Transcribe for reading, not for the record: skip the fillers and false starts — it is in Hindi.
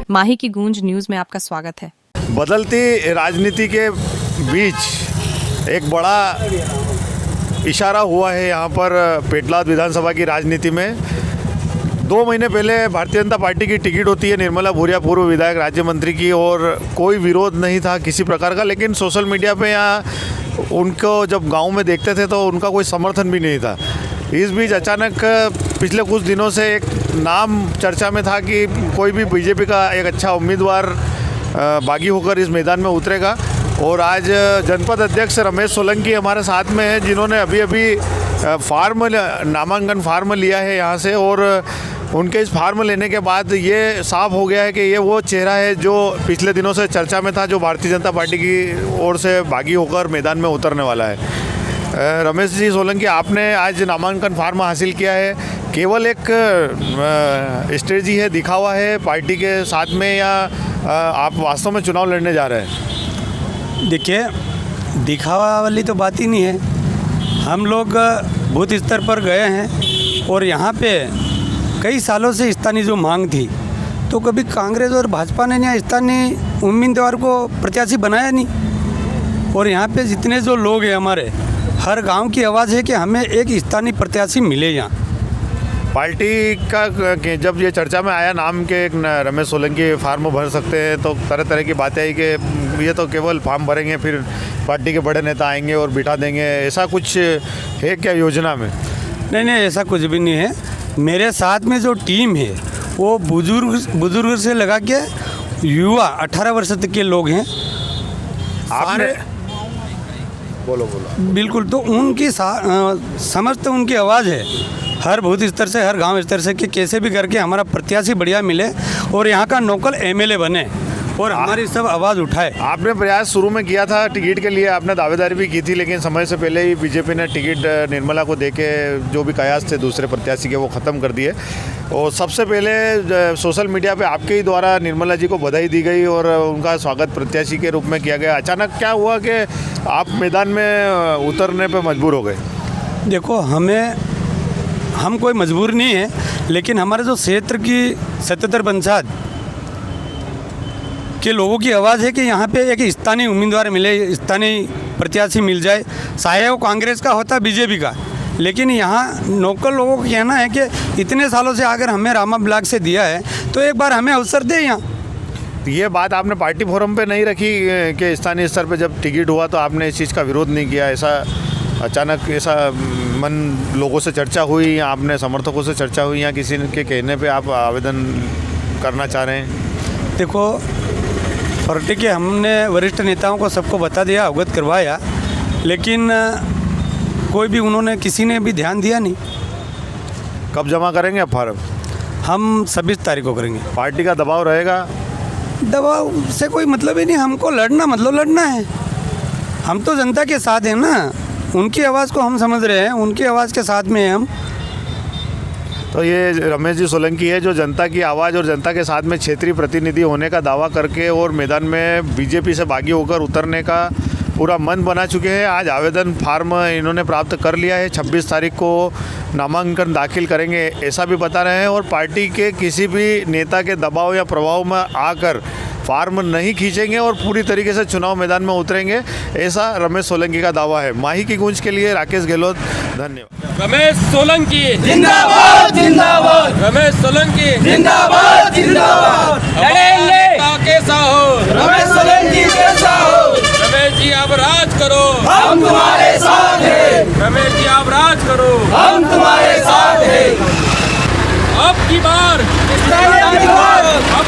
माही की गूंज न्यूज़ में आपका स्वागत है। बदलती राजनीति के बीच एक बड़ा इशारा हुआ है यहाँ पर पेटलाद विधानसभा की राजनीति में। 2 महीने पहले भारतीय जनता पार्टी की टिकट होती है निर्मला भूरिया, पूर्व विधायक राज्य मंत्री की, और कोई विरोध नहीं था किसी प्रकार का। लेकिन सोशल मीडिया पे यहाँ उनको जब गांव में देखते थे तो उनका कोई समर्थन भी नहीं था। इस बीच अचानक पिछले कुछ दिनों से एक नाम चर्चा में था कि कोई भी बीजेपी का एक अच्छा उम्मीदवार बागी होकर इस मैदान में उतरेगा। और आज जनपद अध्यक्ष रमेश सोलंकी हमारे साथ में हैं, जिन्होंने अभी नामांकन फार्म लिया है यहाँ से। और उनके इस फार्म लेने के बाद ये साफ हो गया है कि ये वो चेहरा है जो पिछले दिनों से चर्चा में था, जो भारतीय जनता पार्टी की ओर से बागी होकर मैदान में उतरने वाला है। रमेश जी सोलंकी, आपने आज नामांकन फार्म हासिल किया है। केवल एक स्ट्रेटजी है, दिखावा है पार्टी के साथ में, या आप वास्तव में चुनाव लड़ने जा रहे हैं? देखिए, दिखावा वाली तो बात ही नहीं है। हम लोग बूथ स्तर पर गए हैं और यहाँ पे कई सालों से स्थानीय जो मांग थी, तो कभी कांग्रेस और भाजपा ने यहाँ स्थानीय उम्मीदवार को प्रत्याशी बनाया नहीं। और यहाँ पे जितने जो लोग हैं हमारे, हर गांव की आवाज़ है कि हमें एक स्थानीय प्रत्याशी मिले यहाँ। पार्टी का जब ये चर्चा में आया नाम के एक रमेश सोलंकी फार्म भर सकते हैं, तो तरह तरह की बातें आई कि ये तो केवल फार्म भरेंगे, फिर पार्टी के बड़े नेता आएंगे और बिठा देंगे। ऐसा कुछ है क्या योजना में? नहीं, ऐसा कुछ भी नहीं है। मेरे साथ में जो टीम है वो बुजुर्ग से लगा के युवा 18 वर्ष तक के लोग हैं। आपने बोलो बिल्कुल, तो उनकी समझ तो उनकी आवाज़ है हर बूथ स्तर से, हर गांव स्तर से, कि कैसे भी करके हमारा प्रत्याशी बढ़िया मिले और यहाँ का लोकल एमएलए बने और हमारी सब आवाज़ उठाए। आपने प्रयास शुरू में किया था टिकट के लिए, आपने दावेदारी भी की थी, लेकिन समय से पहले ही बीजेपी ने टिकट निर्मला को देके जो भी कयास थे दूसरे प्रत्याशी के वो ख़त्म कर दिए। और सबसे पहले सोशल मीडिया पे आपके ही द्वारा निर्मला जी को बधाई दी गई और उनका स्वागत प्रत्याशी के रूप में किया गया। अचानक क्या हुआ कि आप मैदान में उतरने पर मजबूर हो गए? देखो, हम कोई मजबूर नहीं है, लेकिन हमारे जो क्षेत्र की 77 पंचायत के लोगों की आवाज़ है कि यहाँ पे एक स्थानीय उम्मीदवार मिले, स्थानीय प्रत्याशी मिल जाए, चाहे वो कांग्रेस का होता बीजेपी का। लेकिन यहाँ लोकल लोगों का कहना है कि इतने सालों से अगर हमें रामा ब्लॉक से दिया है तो एक बार हमें अवसर दे यहाँ। ये बात आपने पार्टी फोरम पे नहीं रखी कि स्थानीय स्तर पे जब टिकट हुआ तो आपने इस चीज़ का विरोध नहीं किया? ऐसा अचानक ऐसा मन लोगों से चर्चा हुई, या आपने समर्थकों से चर्चा हुई, या किसी के कहने पे आप आवेदन करना चाह रहे हैं? देखो, पार्टी के हमने वरिष्ठ नेताओं को सबको बता दिया, अवगत करवाया, लेकिन कोई भी किसी ने भी ध्यान दिया नहीं। कब जमा करेंगे आप फार्म? हम 26 तारीख को करेंगे। पार्टी का दबाव रहेगा? दबाव से कोई मतलब ही नहीं, हमको लड़ना है। हम तो जनता के साथ हैं ना, उनकी आवाज़ को हम समझ रहे हैं, उनकी आवाज़ के साथ में हैं हम। तो ये रमेश जी सोलंकी है जो जनता की आवाज़ और जनता के साथ में क्षेत्रीय प्रतिनिधि होने का दावा करके और मैदान में बीजेपी से बागी होकर उतरने का पूरा मन बना चुके हैं। आज आवेदन फार्म इन्होंने प्राप्त कर लिया है, 26 तारीख को नामांकन दाखिल करेंगे ऐसा भी बता रहे हैं। और पार्टी के किसी भी नेता के दबाव या प्रभाव में आकर फार्म नहीं खींचेंगे और पूरी तरीके से चुनाव मैदान में उतरेंगे, ऐसा रमेश सोलंकी का दावा है। माही की गूंज के लिए राकेश गहलोत, धन्यवाद। रमेश सोलंकी जिंदाबाद जिंदाबाद, रमेश सोलंकी जिंदाबाद जिंदाबाद, लड़ेंगे कैसा हो, रमेश सोलंकी कैसा हो, रमेश जी आप राज करो, हम तुम्हारे साथ हैं, रमेश जी आप राज करो, हम तुम्हारे साथ हैं। अब की बार, अब